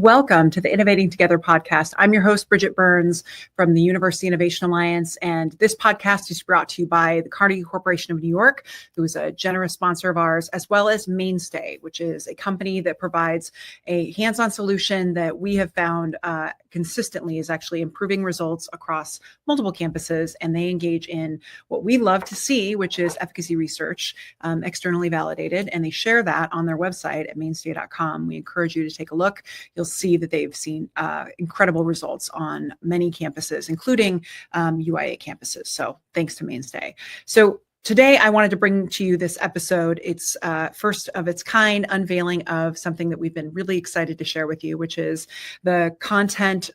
Welcome to the Innovating Together podcast. I'm your host, Bridget Burns from the University Innovation Alliance, and this podcast is brought to you by the Carnegie Corporation of New York, who is a generous sponsor of ours, as well as Mainstay, which is a company that provides a hands-on solution that we have found consistently is actually improving results across multiple campuses, and they engage in what we love to see, which is efficacy research, externally validated, and they share that on their website at mainstay.com. We encourage you to take a look. You'll see that they've seen incredible results on many campuses, including UIA campuses. So thanks to Mainstay. So today, I wanted to bring to you this episode. It's first of its kind unveiling of something that we've been really excited to share with you, which is the content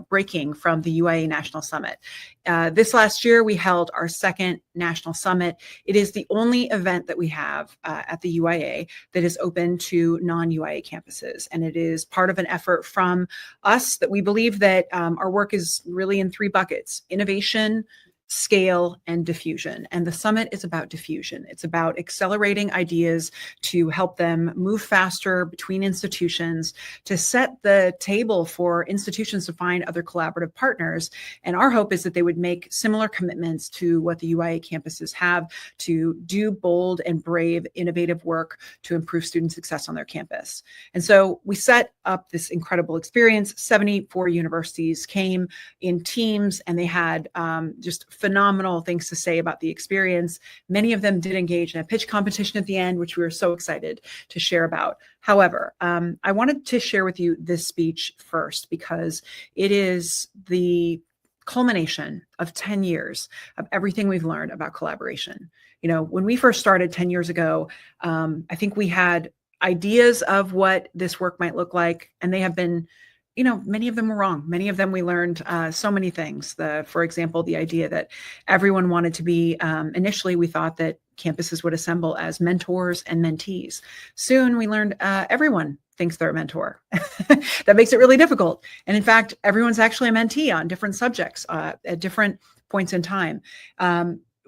breaking from the UIA National Summit. This last year, we held our second National Summit. It is the only event that we have at the UIA that is open to non-UIA campuses. And it is part of an effort from us that we believe that our work is really in three buckets: innovation, scale, and diffusion. And the summit is about diffusion. It's about accelerating ideas to help them move faster between institutions, to set the table for institutions to find other collaborative partners. And our hope is that they would make similar commitments to what the UIA campuses have to do bold and brave, innovative work to improve student success on their campus. And so we set up this incredible experience. 74 universities came in teams, and they had just phenomenal things to say about the experience. Many of them did engage in a pitch competition at the end, which we were so excited to share about. However, I wanted to share with you this speech first because it is the culmination of 10 years of everything we've learned about collaboration. You know, when we first started 10 years ago, I think we had ideas of what this work might look like, and they have been, many of them were wrong. Many of them we learned so many things. For example, the idea that everyone wanted to be, initially we thought that campuses would assemble as mentors and mentees. Soon we learned everyone thinks they're a mentor. That makes it really difficult. And in fact, everyone's actually a mentee on different subjects at different points in time.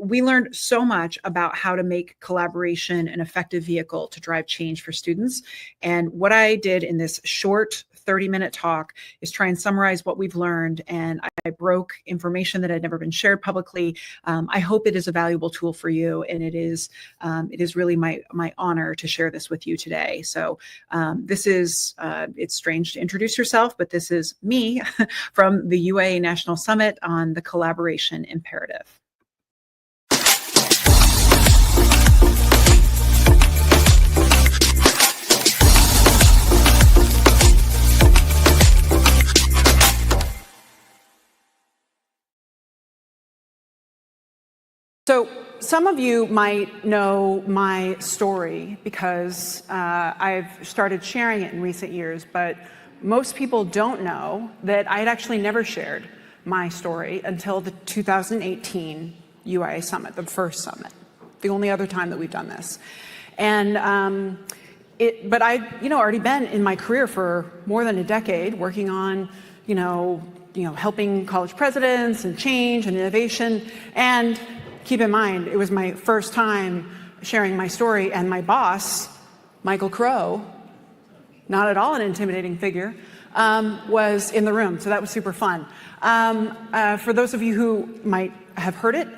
We learned so much about how to make collaboration an effective vehicle to drive change for students. And what I did in this short 30-minute talk is try and summarize what we've learned. And I broke information that had never been shared publicly. I hope it is a valuable tool for you. And it is really my honor to share this with you today. So this is, it's strange to introduce yourself, but this is me from the UIA National Summit on the collaboration imperative. So some of you might know my story because I've started sharing it in recent years, but most people don't know that I had actually never shared my story until the 2018 UIA Summit, the first summit, the only other time that we've done this. And but I'd already been in my career for more than a decade working on helping college presidents and change and innovation. And keep in mind, it was my first time sharing my story, and my boss, Michael Crow, not at all an intimidating figure, was in the room. So that was super fun. For those of you who might have heard it,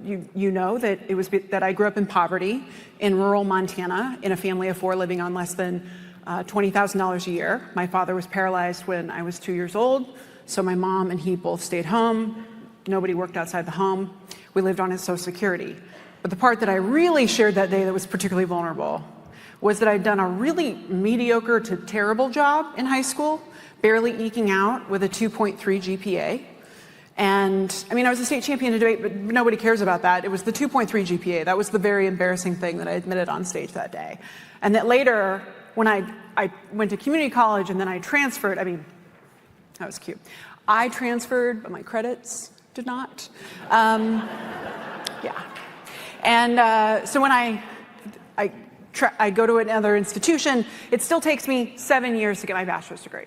you know that it was that I grew up in poverty in rural Montana in a family of four living on less than $20,000 a year. My father was paralyzed when I was 2 years old, so my mom and he both stayed home. Nobody worked outside the home. We lived on his Social Security. But the part that I really shared that day that was particularly vulnerable was that I'd done a really mediocre to terrible job in high school, barely eking out with a 2.3 GPA. And I mean, I was a state champion in debate, but nobody cares about that. It was the 2.3 GPA. That was the very embarrassing thing that I admitted on stage that day. And that later, when I went to community college and then I transferred, I mean, that was cute. I transferred, but my credits did not. Yeah. And so when I go to another institution, it still takes me 7 years to get my bachelor's degree.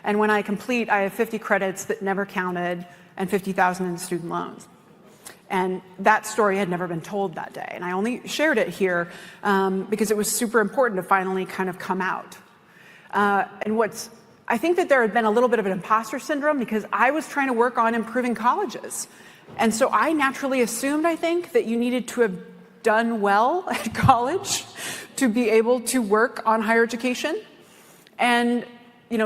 And when I complete, I have 50 credits that never counted and 50,000 in student loans. And that story had never been told that day. And I only shared it here because it was super important to finally kind of come out. I think that there had been a little bit of an imposter syndrome because I was trying to work on improving colleges. And so I naturally assumed, I think, that you needed to have done well at college to be able to work on higher education. And,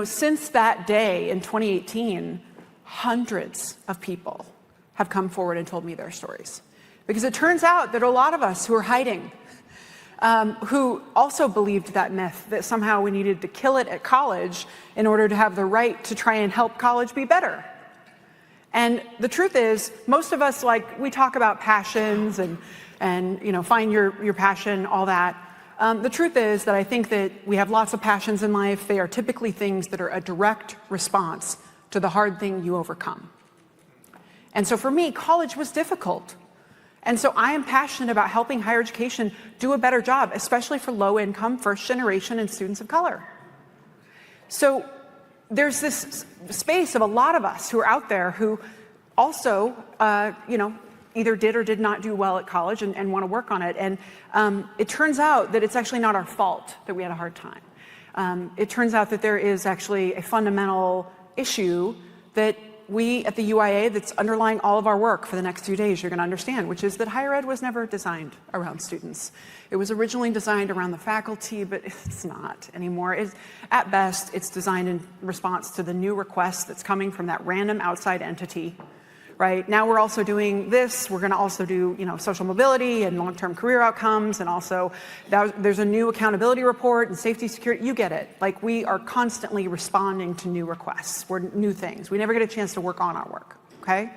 since that day in 2018, hundreds of people have come forward and told me their stories. Because it turns out that a lot of us who are hiding, who also believed that myth that somehow we needed to kill it at college in order to have the right to try and help college be better. And the truth is, most of us, we talk about passions and find your passion, all that. The truth is that I think that we have lots of passions in life. They are typically things that are a direct response to the hard thing you overcome. And so for me, college was difficult. And so I am passionate about helping higher education do a better job, especially for low-income, first-generation, and students of color. So there's this space of a lot of us who are out there who also, either did or did not do well at college and want to work on it. And it turns out that it's actually not our fault that we had a hard time. It turns out that there is actually a fundamental issue that we at the UIA, that's underlying all of our work for the next few days, you're going to understand, which is that higher ed was never designed around students. It was originally designed around the faculty, but it's not anymore. At best, it's designed in response to the new request that's coming from that random outside entity. Right? Now we're also doing this. We're going to also do, social mobility and long-term career outcomes, and also there's a new accountability report and safety security. You get it. We are constantly responding to new requests. We're new things. We never get a chance to work on our work. Okay?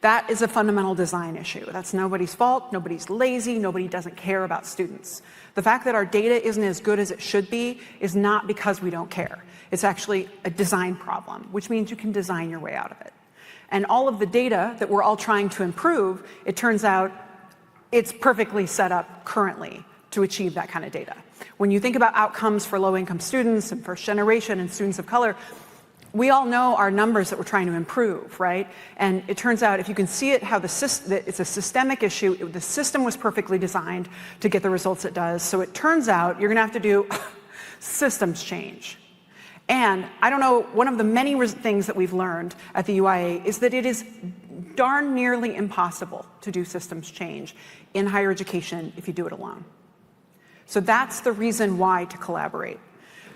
That is a fundamental design issue. That's nobody's fault. Nobody's lazy. Nobody doesn't care about students. The fact that our data isn't as good as it should be is not because we don't care. It's actually a design problem, which means you can design your way out of it. And all of the data that we're all trying to improve, it turns out it's perfectly set up currently to achieve that kind of data. When you think about outcomes for low-income students and first generation and students of color, we all know our numbers that we're trying to improve, right? And it turns out, if you can see it, how it's a systemic issue. The system was perfectly designed to get the results it does. So it turns out you're going to have to do systems change. And I don't know, one of the many things that we've learned at the UIA is that it is darn nearly impossible to do systems change in higher education if you do it alone. So that's the reason why to collaborate.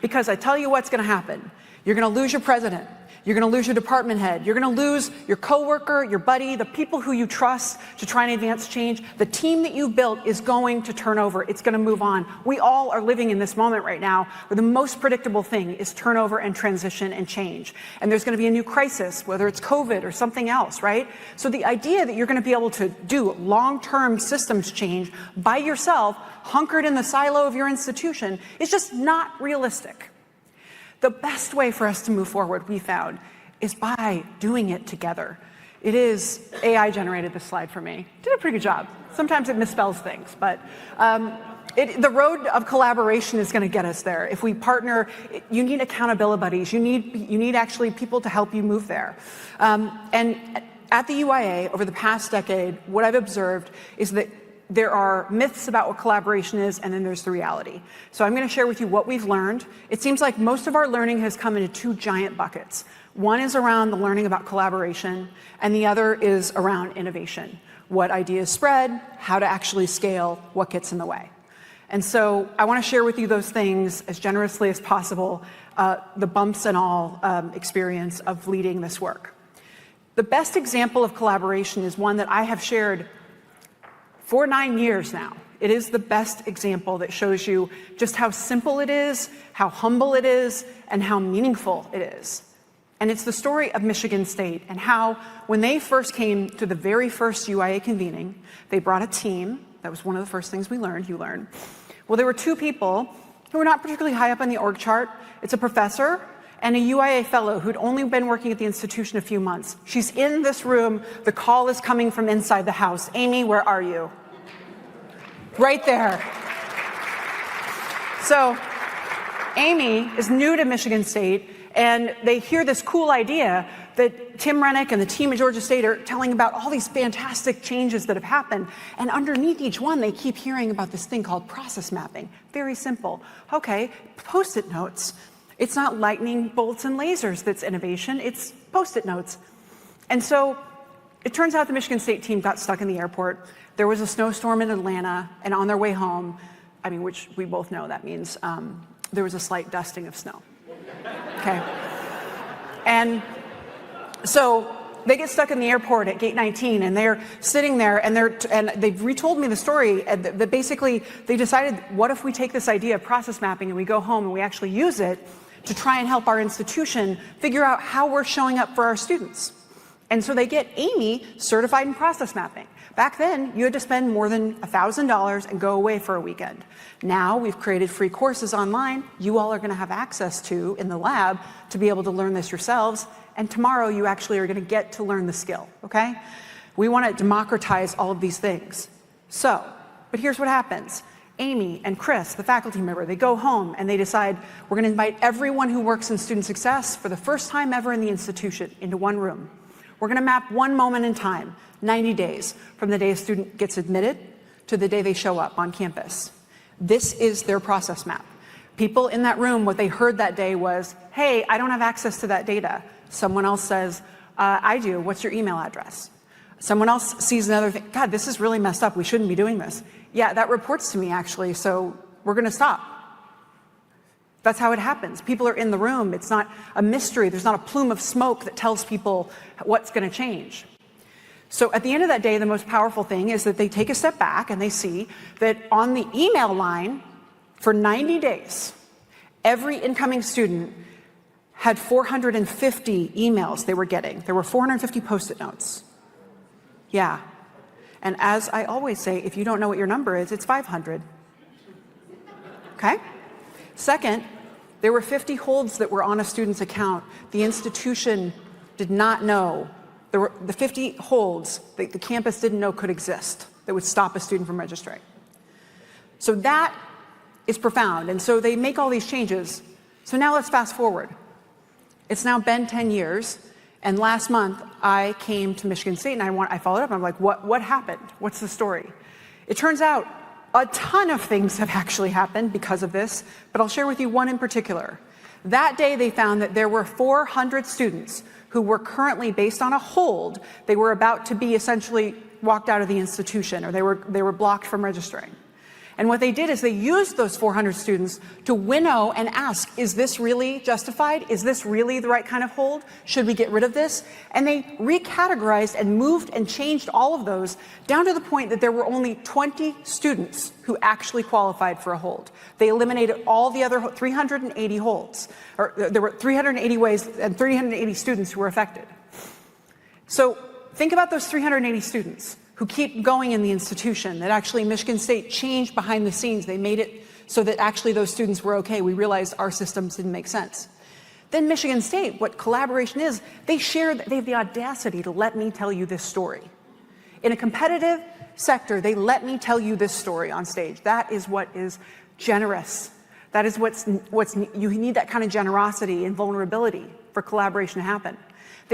Because I tell you what's going to happen. You're going to lose your president. You're going to lose your department head. You're going to lose your coworker, your buddy, the people who you trust to try and advance change. The team that you've built is going to turn over. It's going to move on. We all are living in this moment right now where the most predictable thing is turnover and transition and change. And there's going to be a new crisis, whether it's COVID or something else, right? So the idea that you're going to be able to do long-term systems change by yourself, hunkered in the silo of your institution, is just not realistic. The best way for us to move forward, we found, is by doing it together. It is, AI generated this slide for me. Did a pretty good job. Sometimes it misspells things, but the road of collaboration is going to get us there. If we partner, you need accountability buddies. You need actually people to help you move there. And at the UIA, over the past decade, what I've observed is that there are myths about what collaboration is, and then there's the reality. So I'm going to share with you what we've learned. It seems like most of our learning has come into two giant buckets. One is around the learning about collaboration, and the other is around innovation. What ideas spread, how to actually scale, what gets in the way. And so I want to share with you those things as generously as possible, the bumps and all experience of leading this work. The best example of collaboration is one that I have shared for 9 years now. It is the best example that shows you just how simple it is, how humble it is, and how meaningful it is. And it's the story of Michigan State and how, when they first came to the very first UIA convening, they brought a team. That was one of the first things you learned. Well, there were two people who were not particularly high up on the org chart. It's a professor and a UIA fellow who'd only been working at the institution a few months. She's in this room. The call is coming from inside the house. Amy, where are you? Right there. So Amy is new to Michigan State, and they hear this cool idea that Tim Rennick and the team at Georgia State are telling about all these fantastic changes that have happened. And underneath each one, they keep hearing about this thing called process mapping. Very simple. Okay, Post-it notes. It's not lightning bolts and lasers that's innovation, it's Post-it notes. And so it turns out the Michigan State team got stuck in the airport. There was a snowstorm in Atlanta, and on their way home, which we both know that means there was a slight dusting of snow. Okay. And so they get stuck in the airport at gate 19, and they're sitting there, and they've retold me the story that basically they decided, what if we take this idea of process mapping and we go home and we actually use it to try and help our institution figure out how we're showing up for our students. And so they get Amy certified in process mapping. Back then, you had to spend more than $1,000 and go away for a weekend. Now we've created free courses online you all are going to have access to in the lab to be able to learn this yourselves. And tomorrow you actually are going to get to learn the skill, okay? We want to democratize all of these things. But here's what happens. Amy and Chris, the faculty member, they go home and they decide, we're going to invite everyone who works in student success for the first time ever in the institution into one room. We're going to map one moment in time, 90 days, from the day a student gets admitted to the day they show up on campus. This is their process map. People in that room, what they heard that day was, hey, I don't have access to that data. Someone else says, I do. What's your email address? Someone else sees another thing. God, this is really messed up. We shouldn't be doing this. Yeah, that reports to me, actually, so we're going to stop. That's how it happens. People are in the room. It's not a mystery. There's not a plume of smoke that tells people what's going to change. So at the end of that day, the most powerful thing is that they take a step back and they see that on the email line for 90 days, every incoming student had 450 emails they were getting. There were 450 Post-it notes. Yeah. And as I always say, if you don't know what your number is, it's 500. Okay? Second, there were 50 holds that were on a student's account. The institution did not know. There were the 50 holds that the campus didn't know could exist that would stop a student from registering. So that is profound. And so they make all these changes. So now let's fast forward. It's now been 10 years. And last month, I came to Michigan State and I followed up. And I'm like, what happened? What's the story? It turns out a ton of things have actually happened because of this, but I'll share with you one in particular. That day, they found that there were 400 students who were currently, based on a hold, they were about to be essentially walked out of the institution, or they were blocked from registering. And what they did is they used those 400 students to winnow and ask, is this really justified? Is this really the right kind of hold? Should we get rid of this? And they recategorized and moved and changed all of those down to the point that there were only 20 students who actually qualified for a hold. They eliminated all the other 380 holds, or there were 380 ways and 380 students who were affected. So think about those 380 students who keep going in the institution, that actually Michigan State changed behind the scenes. They made it so that actually those students were okay. We realized our systems didn't make sense. Then Michigan State, what collaboration is, they have the audacity to let me tell you this story. In a competitive sector, they let me tell you this story on stage. That is what is generous. That is you need that kind of generosity and vulnerability for collaboration to happen.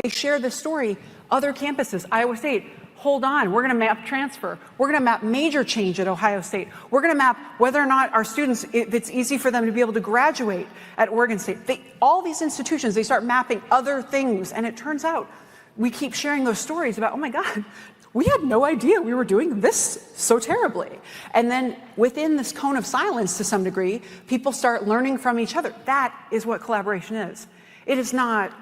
They share this story. Other campuses, Iowa State, hold on, we're going to map transfer. We're going to map major change at Ohio State. We're going to map whether or not our students, if it's easy for them to be able to graduate at Oregon State. All these institutions, they start mapping other things. And it turns out we keep sharing those stories about, oh my God, we had no idea we were doing this so terribly. And then within this cone of silence, to some degree, people start learning from each other. That is what collaboration is. It is not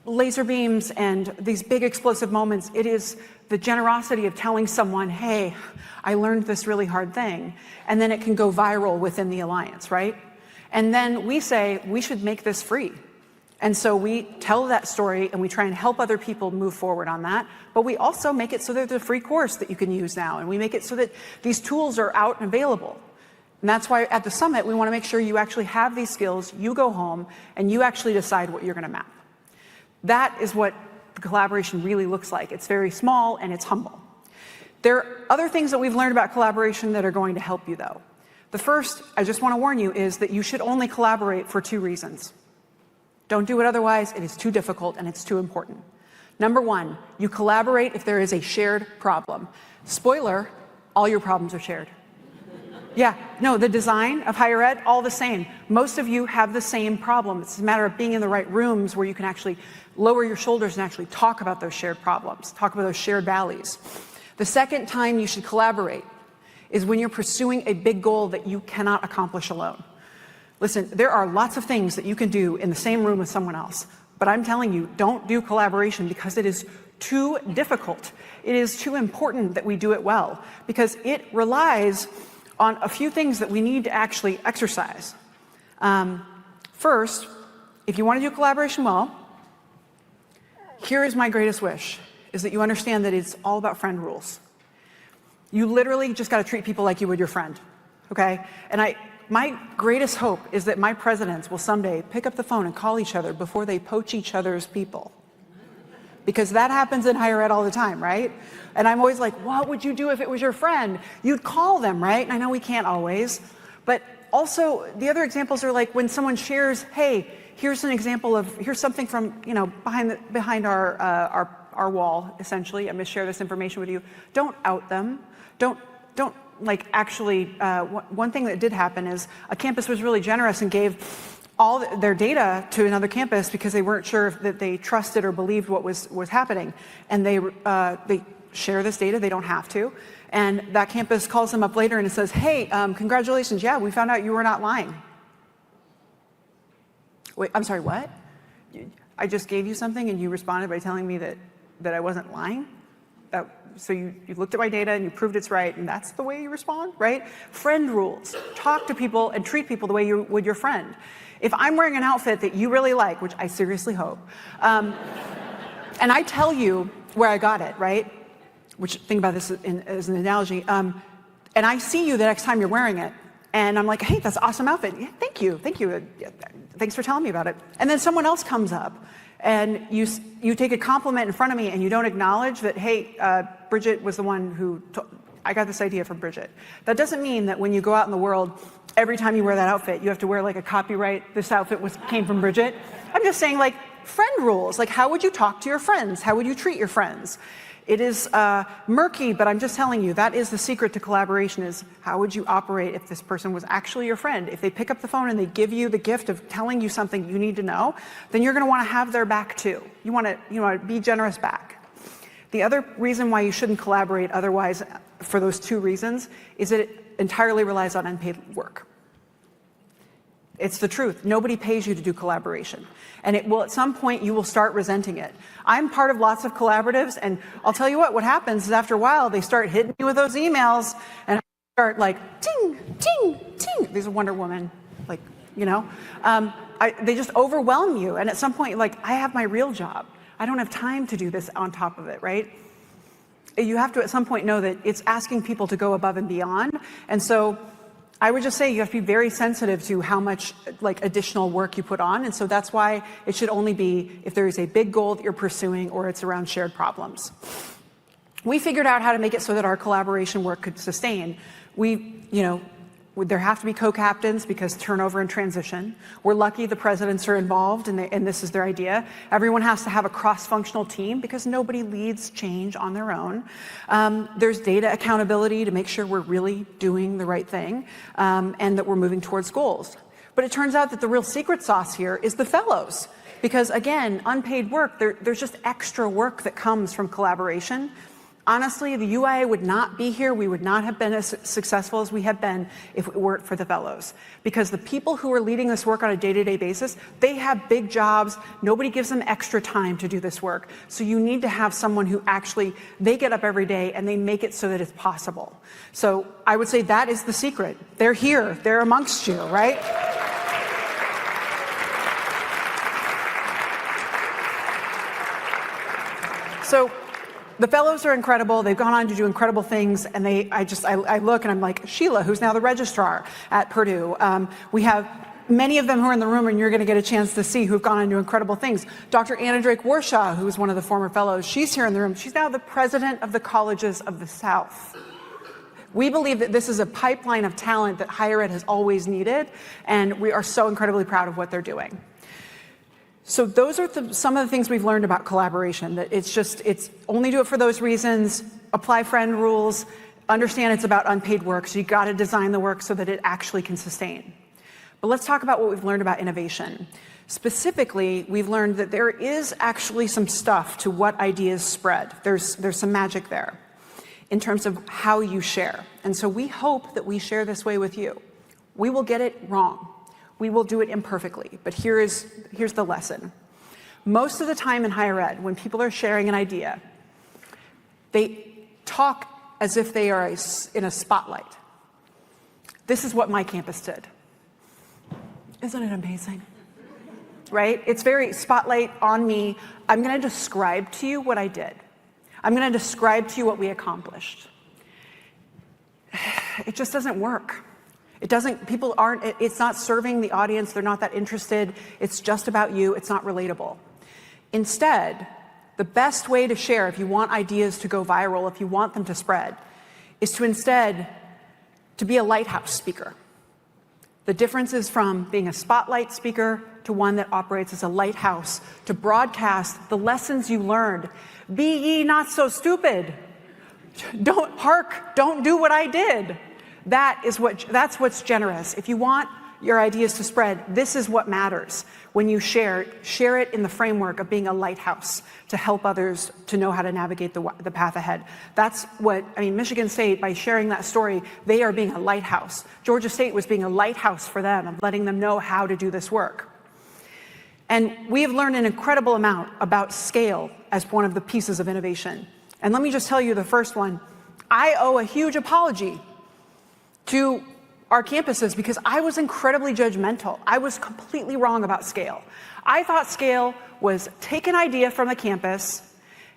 laser beams and these big explosive moments. It is the generosity of telling someone, hey, I learned this really hard thing. And then it can go viral within the alliance, right? And then we say, we should make this free. And so we tell that story and we try and help other people move forward on that. But we also make it so that there's a free course that you can use now. And we make it so that these tools are out and available. And that's why at the summit, we want to make sure you actually have these skills, you go home, and you actually decide what you're going to map. That is what the collaboration really looks like. It's very small and it's humble. There are other things that we've learned about collaboration that are going to help you, though. The first, I just want to warn you, is that you should only collaborate for 2 reasons. Don't do it otherwise. It is too difficult and it's too important. Number 1, you collaborate if there is a shared problem. Spoiler, all your problems are shared. Yeah, no, the design of higher ed, all the same. Most of you have the same problem. It's a matter of being in the right rooms where you can actually lower your shoulders and actually talk about those shared problems, talk about those shared values. The second time you should collaborate is when you're pursuing a big goal that you cannot accomplish alone. Listen, there are lots of things that you can do in the same room with someone else, but I'm telling you, don't do collaboration because it is too difficult. It is too important that we do it well because it relies on a few things that we need to actually exercise. First, if you want to do collaboration well, here is my greatest wish, is that you understand that it's all about friend rules. You literally just got to treat people like you would your friend, okay? And my greatest hope is that my presidents will someday pick up the phone and call each other before they poach each other's people. Because that happens in higher ed all the time, right? And I'm always like, what would you do if it was your friend? You'd call them, right? And I know we can't always. But also, the other examples are like when someone shares, hey, here's an example of, here's something from, behind our wall, essentially. I'm going to share this information with you. Don't out them. Don't like actually, one thing that did happen is a campus was really generous and gave all their data to another campus because they weren't sure that they trusted or believed what was happening. And they share this data, they don't have to. And that campus calls them up later and it says, hey, congratulations, yeah, we found out you were not lying. Wait, I'm sorry, what? I just gave you something and you responded by telling me that I wasn't lying? So you looked at my data and you proved it's right, and that's the way you respond, right? Friend rules. Talk to people and treat people the way you would your friend. If I'm wearing an outfit that you really like, which I seriously hope, and I tell you where I got it, right? Which, think about this as an analogy, and I see you the next time you're wearing it, and I'm like, hey, that's an awesome outfit. Yeah, thank you. Thanks for telling me about it. And then someone else comes up, and you take a compliment in front of me and you don't acknowledge that, hey, Bridget was the one who, I got this idea from Bridget. That doesn't mean that when you go out in the world, every time you wear that outfit, you have to wear like a copyright, this outfit came from Bridget. I'm just saying like friend rules, like how would you talk to your friends? How would you treat your friends? It is murky, but I'm just telling you, that is the secret to collaboration is how would you operate if this person was actually your friend? If they pick up the phone and they give you the gift of telling you something you need to know, then you're gonna wanna have their back too. You wanna be generous back. The other reason why you shouldn't collaborate otherwise, for those two reasons, is that it entirely relies on unpaid work. It's the truth. Nobody pays you to do collaboration. And it will, at some point, you will start resenting it. I'm part of lots of collaboratives, and I'll tell you what happens is after a while, they start hitting me with those emails, and I start like, ting, ting, ting. There's a Wonder Woman, like, they just overwhelm you. And at some point, like, I have my real job. I don't have time to do this on top of it, right? You have to, at some point, know that it's asking people to go above and beyond. And so I would just say you have to be very sensitive to how much like additional work you put on. And so that's why it should only be if there is a big goal that you're pursuing or it's around shared problems. We figured out how to make it so that our collaboration work could sustain. There have to be co-captains because turnover and transition. We're lucky the presidents are involved and this is their idea. Everyone has to have a cross-functional team because nobody leads change on their own. There's data accountability to make sure we're really doing the right thing and that we're moving towards goals. But it turns out that the real secret sauce here is the fellows. Because again, unpaid work, there's just extra work that comes from collaboration. Honestly, the UIA would not be here. We would not have been as successful as we have been if it weren't for the fellows. Because the people who are leading this work on a day-to-day basis, they have big jobs. Nobody gives them extra time to do this work. So you need to have someone who actually, they get up every day and they make it so that it's possible. So I would say that is the secret. They're here. They're amongst you, right? So the fellows are incredible. They've gone on to do incredible things. And I look and I'm like, Sheila, who's now the registrar at Purdue. We have many of them who are in the room and you're going to get a chance to see who've gone on to do incredible things. Dr. Anna Drake Warshaw, who was one of the former fellows, she's here in the room. She's now the president of the Colleges of the South. We believe that this is a pipeline of talent that higher ed has always needed. And we are so incredibly proud of what they're doing. So those are some of the things we've learned about collaboration, that it's only do it for those reasons, apply friend rules, understand it's about unpaid work, so you got to design the work so that it actually can sustain. But let's talk about what we've learned about innovation. Specifically, we've learned that there is actually some stuff to what ideas spread. There's some magic there in terms of how you share. And so we hope that we share this way with you. We will get it wrong. We will do it imperfectly. But here's the lesson. Most of the time in higher ed, when people are sharing an idea, they talk as if they are in a spotlight. This is what my campus did. Isn't it amazing? Right? It's very spotlight on me. I'm going to describe to you what I did. I'm going to describe to you what we accomplished. It just doesn't work. It doesn't, people aren't, it's not serving the audience. They're not that interested. It's just about you. It's not relatable. Instead, the best way to share, if you want ideas to go viral, if you want them to spread, is to instead to be a lighthouse speaker. The difference is from being a spotlight speaker to one that operates as a lighthouse to broadcast the lessons you learned. Be ye not so stupid. Don't do what I did. That's what's generous. If you want your ideas to spread, this is what matters. When you share it in the framework of being a lighthouse to help others to know how to navigate the path ahead. That's what, Michigan State, by sharing that story, they are being a lighthouse. Georgia State was being a lighthouse for them and letting them know how to do this work. And we have learned an incredible amount about scale as one of the pieces of innovation. And let me just tell you the first one. I owe a huge apology to our campuses because I was incredibly judgmental. I was completely wrong about scale. I thought scale was take an idea from the campus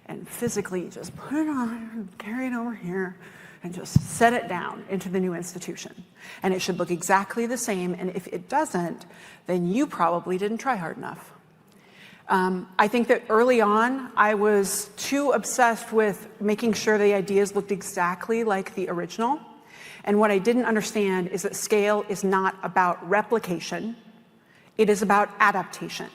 and physically just put it on and carry it over here and just set it down into the new institution. And it should look exactly the same, and if it doesn't, then you probably didn't try hard enough. I think that early on, I was too obsessed with making sure the ideas looked exactly like the original. And what I didn't understand is that scale is not about replication. It is about adaptation.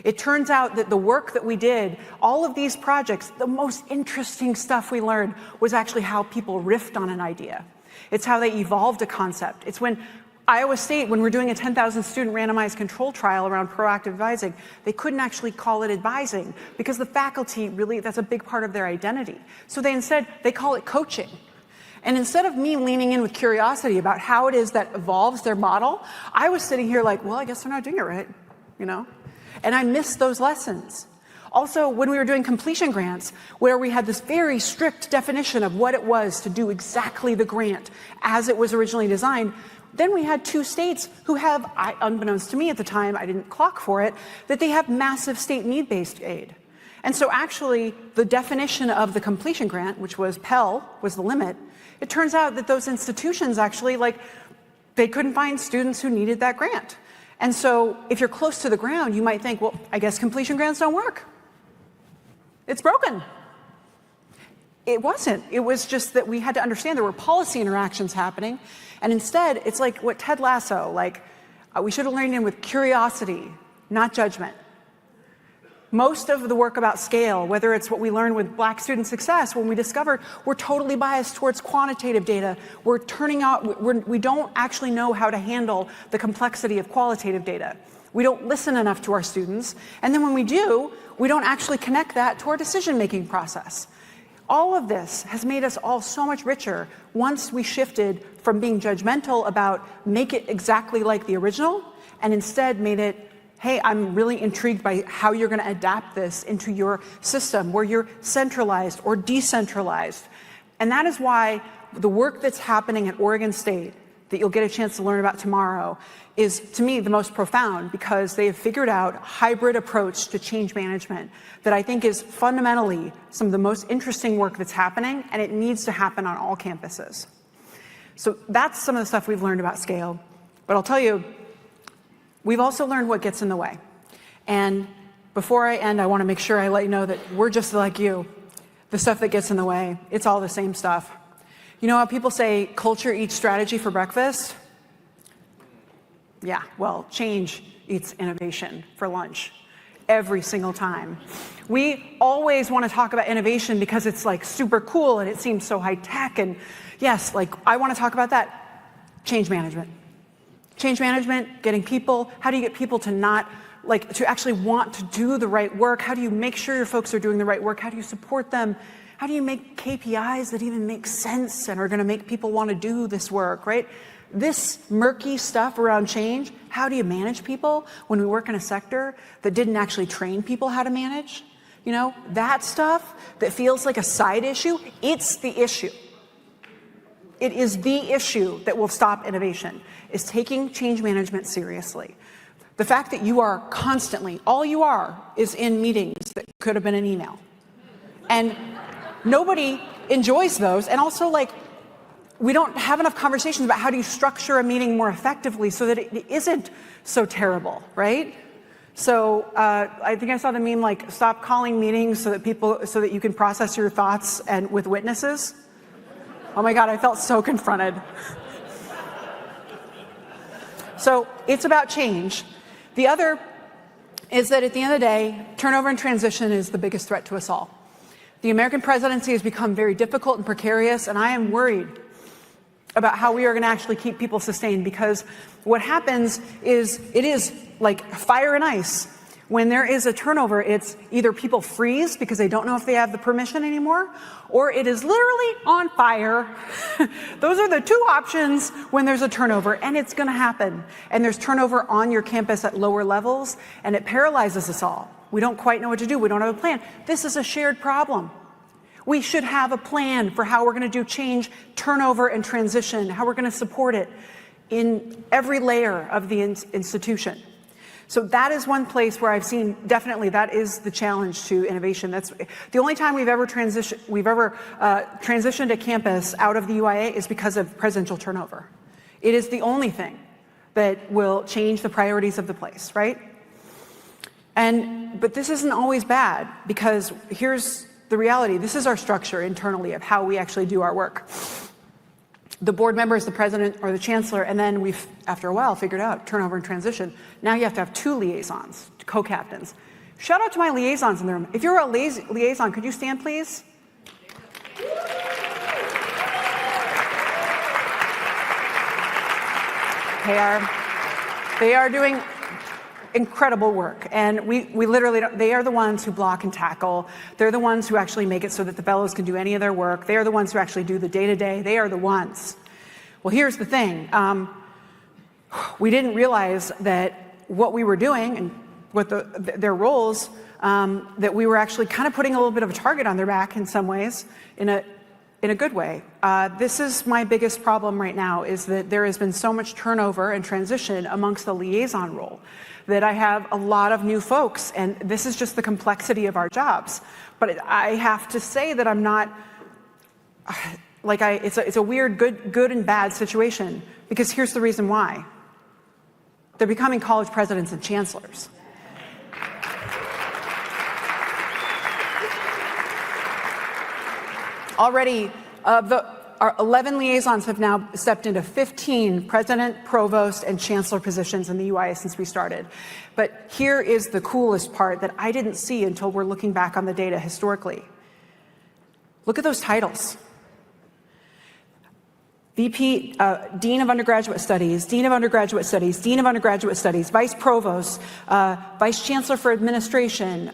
It turns out that the work that we did, all of these projects, the most interesting stuff we learned was actually how people riffed on an idea. It's how they evolved a concept. It's when Iowa State, when we're doing a 10,000 student randomized control trial around proactive advising, they couldn't actually call it advising because the faculty really, that's a big part of their identity. So they call it coaching. And instead of me leaning in with curiosity about how it is that evolves their model, I was sitting here like, well, I guess they're not doing it right, And I missed those lessons. Also, when we were doing completion grants, where we had this very strict definition of what it was to do exactly the grant as it was originally designed, then we had two states who have, unbeknownst to me at the time, I didn't clock for it, that they have massive state need-based aid. And so actually, the definition of the completion grant, which was Pell, was the limit. It turns out that those institutions actually, they couldn't find students who needed that grant. And so if you're close to the ground, you might think, well, I guess completion grants don't work. It's broken. It wasn't. It was just that we had to understand there were policy interactions happening. And instead, it's like what Ted Lasso, we should have leaned in with curiosity, not judgment. Most of the work about scale, whether it's what we learned with Black student success, when we discovered we're totally biased towards quantitative data, we don't actually know how to handle the complexity of qualitative data. We don't listen enough to our students. And then when we do, we don't actually connect that to our decision-making process. All of this has made us all so much richer once we shifted from being judgmental about make it exactly like the original and instead made it, hey, I'm really intrigued by how you're going to adapt this into your system where you're centralized or decentralized. And that is why the work that's happening at Oregon State that you'll get a chance to learn about tomorrow is, to me, the most profound because they have figured out a hybrid approach to change management that I think is fundamentally some of the most interesting work that's happening, and it needs to happen on all campuses. So that's some of the stuff we've learned about scale. But I'll tell you, we've also learned what gets in the way. And before I end, I want to make sure I let you know that we're just like you. The stuff that gets in the way, it's all the same stuff. You know how people say culture eats strategy for breakfast? Yeah, well, change eats innovation for lunch. every single time. We always want to talk about innovation because it's like super cool and it seems so high tech. And yes, like I want to talk about that. Change management. Change management, getting people, how do you get people to not, like, to actually want to do the right work? How do you make sure your folks are doing the right work? How do you support them? How do you make KPIs that even make sense and are going to make people want to do this work, right? This murky stuff around change, how do you manage people when we work in a sector that didn't actually train people how to manage? You know, that stuff that feels like a side issue, it's the issue. It is the issue that will stop innovation, is taking change management seriously. The fact that you are constantly, all you are is in meetings that could have been an email. And nobody enjoys those. And also, like, we don't have enough conversations about how do you structure a meeting more effectively so that it isn't so terrible, right? So I think I saw the meme, like, stop calling meetings so that you can process your thoughts and with witnesses. Oh my God, I felt so confronted. So it's about change. The other is that at the end of the day, turnover and transition is the biggest threat to us all. The American presidency has become very difficult and precarious, and I am worried about how we are going to actually keep people sustained, because what happens is it is like fire and ice. When there is a turnover, it's either people freeze because they don't know if they have the permission anymore, or it is literally on fire. Those are the two options when there's a turnover, and it's going to happen. And there's turnover on your campus at lower levels, and it paralyzes us all. We don't quite know what to do. We don't have a plan. This is a shared problem. We should have a plan for how we're going to do change, turnover, and transition, how we're going to support it in every layer of the institution. So that is one place where I've seen definitely that is the challenge to innovation. That's the only time we've ever transitioned a campus out of the UIA is because of presidential turnover. It is the only thing that will change the priorities of the place, right? But this isn't always bad, because here's the reality. This is our structure internally of how we actually do our work. The board member is the president or the chancellor, and then we've, after a while, figured out turnover and transition. Now you have to have two liaisons, co-captains. Shout out to my liaisons in the room. If you're a liaison, could you stand, please? They are doing incredible work, and we literally don't, they are the ones who block and tackle. They're the ones who actually make it so that the fellows can do any of their work. They are the ones who actually do the day-to-day. They are the ones. Well, here's the thing. We didn't realize that what we were doing and what their roles, that we were actually kind of putting a little bit of a target on their back in some ways, in a good way. This is my biggest problem right now, is that there has been so much turnover and transition amongst the liaison role that I have a lot of new folks, and this is just the complexity of our jobs. But I have to say that I'm not, it's a weird good and bad situation, because here's the reason why. They're becoming college presidents and chancellors. Already, our 11 liaisons have now stepped into 15 president, provost, and chancellor positions in the UIA since we started. But here is the coolest part that I didn't see until we're looking back on the data historically. Look at those titles. VP, Dean of Undergraduate Studies, Dean of Undergraduate Studies, Dean of Undergraduate Studies, Vice Provost, Vice Chancellor for Administration,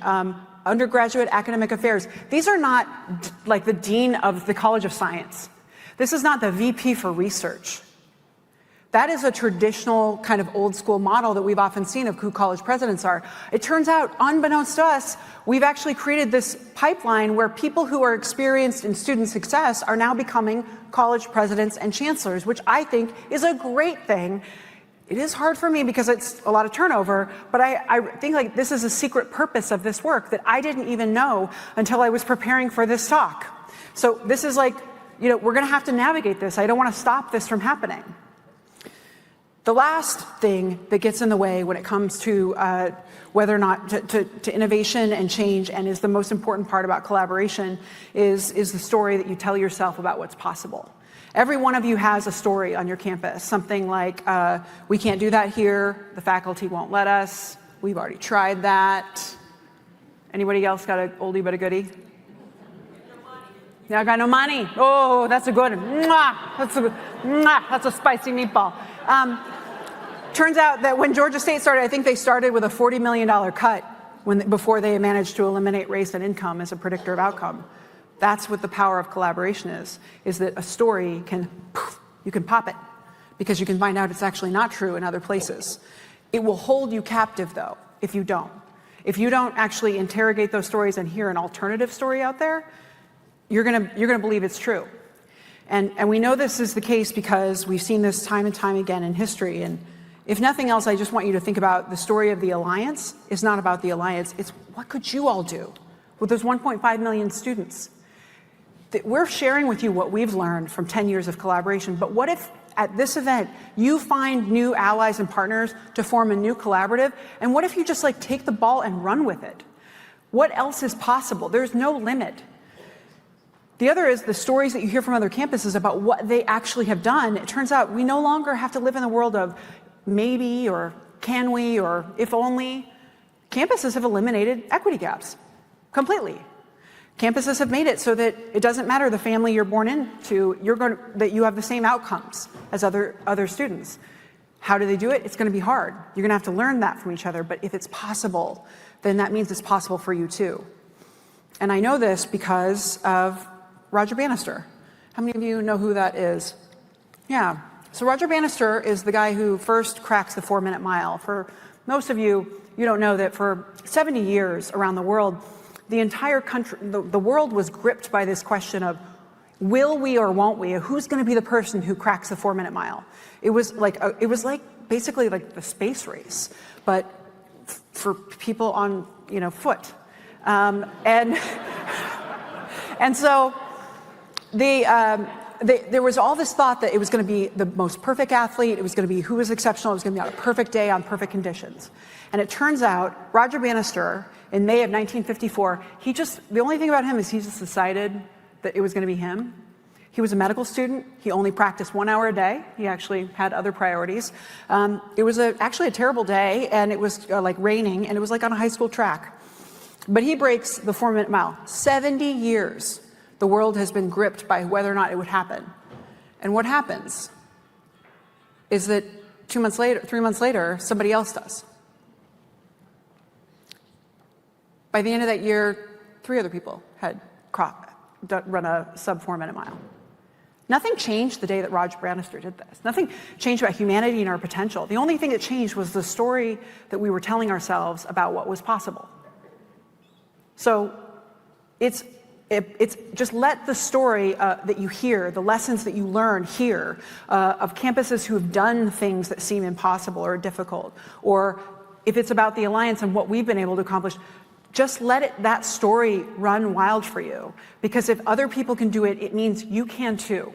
Undergraduate Academic Affairs. These are not like the Dean of the College of Science. This is not the VP for Research. That is a traditional kind of old school model that we've often seen of who college presidents are. It turns out, unbeknownst to us, we've actually created this pipeline where people who are experienced in student success are now becoming college presidents and chancellors, which I think is a great thing. It is hard for me because it's a lot of turnover, but I think like this is a secret purpose of this work that I didn't even know until I was preparing for this talk. So this is like, you know, we're going to have to navigate this. I don't want to stop this from happening. The last thing that gets in the way when it comes to whether or not to innovation and change, and is the most important part about collaboration, is the story that you tell yourself about what's possible. Every one of you has a story on your campus, something like, we can't do that here, the faculty won't let us, we've already tried that, Anybody else got an oldie but a goodie? Yeah, I got no money. Oh, that's a good one. That's a spicy meatball. Turns out that when Georgia State started, I think they started with a $40 million cut before they managed to eliminate race and income as a predictor of outcome. That's what the power of collaboration is that a story you can pop it because you can find out it's actually not true in other places. It will hold you captive, though, if you don't. If you don't actually interrogate those stories and hear an alternative story out there, you're gonna believe it's true. And we know this is the case because we've seen this time and time again in history. And if nothing else, I just want you to think about the story of the Alliance is not about the Alliance. It's what could you all do with those 1.5 million students? We're sharing with you what we've learned from 10 years of collaboration, but what if at this event you find new allies and partners to form a new collaborative? And what if you just take the ball and run with it? What else is possible? There's no limit. The other is the stories that you hear from other campuses about what they actually have done. It turns out we no longer have to live in the world of maybe or can we or if only. Campuses have eliminated equity gaps completely. Campuses have made it so that it doesn't matter the family you're born into, that you have the same outcomes as other students. How do they do it? It's going to be hard. You're going to have to learn that from each other. But if it's possible, then that means it's possible for you too. And I know this because of Roger Bannister. How many of you know who that is? Yeah. So Roger Bannister is the guy who first cracks the 4-minute mile. For most of you, you don't know that for 70 years around the world, the entire country, the world was gripped by this question of will we or won't we? Who's going to be the person who cracks the 4-minute mile? It was basically like the space race, but for people on foot, and so there was all this thought that it was going to be the most perfect athlete. It was going to be who was exceptional. It was going to be on a perfect day on perfect conditions. And it turns out Roger Bannister, in May of 1954, the only thing about him is he just decided that it was going to be him. He was a medical student. He only practiced 1 hour a day. He actually had other priorities. It was actually a terrible day, and it was raining, and it was on a high school track. But he breaks the 4-minute mile. 70 years. The world has been gripped by whether or not it would happen. And what happens is that 3 months later, somebody else does. By the end of that year, 3 other people had run a sub 4-minute mile. Nothing changed the day that Roger Bannister did this. Nothing changed about humanity and our potential. The only thing that changed was the story that we were telling ourselves about what was possible. So it's just let the story that you hear, the lessons that you learn here of campuses who have done things that seem impossible or difficult, or if it's about the Alliance and what we've been able to accomplish, just let that story run wild for you. Because if other people can do it, it means you can too.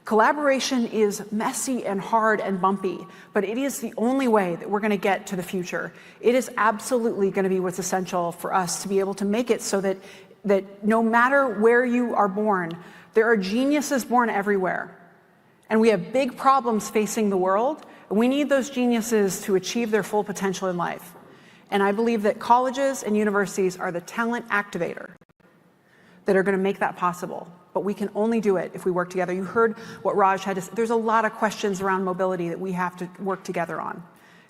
Collaboration is messy and hard and bumpy, but it is the only way that we're going to get to the future. It is absolutely going to be what's essential for us to be able to make it so that no matter where you are born, there are geniuses born everywhere. And we have big problems facing the world, and we need those geniuses to achieve their full potential in life. And I believe that colleges and universities are the talent activator that are going to make that possible. But we can only do it if we work together. You heard what Raj had to say. There's a lot of questions around mobility that we have to work together on.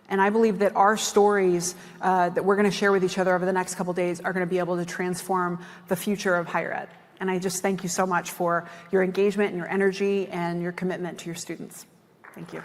And I believe that our stories that we're going to share with each other over the next couple days are going to be able to transform the future of higher ed. And I just thank you so much for your engagement and your energy and your commitment to your students. Thank you.